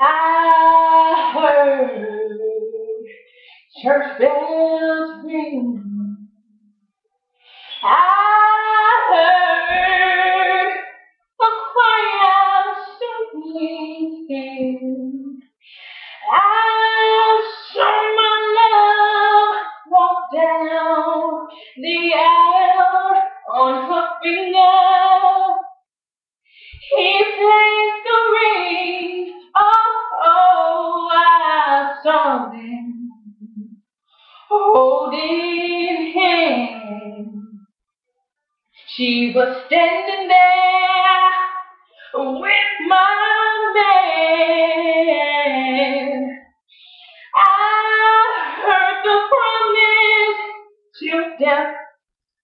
I heard church bells ring. I heard a choir singing. I saw my love walk down the aisle on her finger. He placed the ring. Oh, I saw them holding hands. She was standing there with my man. I heard the promise till death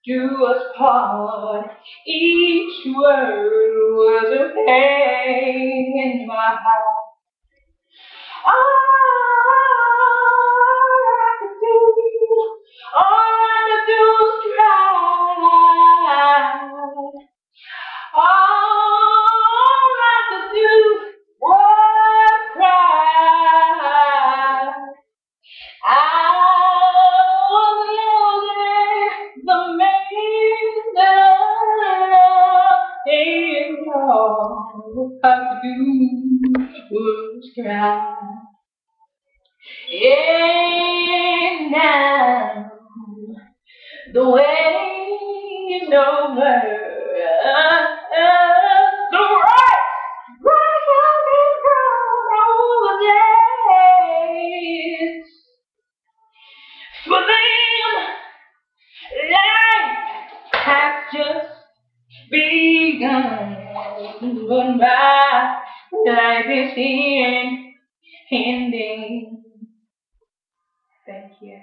do us part. Each word was a pain in my heart. All I could do was cry. All I could do was cry. I was losing the man and all I could do was cry. And now the way is over. The right hand is gone over days. For them, life has just begun. Goodbye, life is ending. Thank you.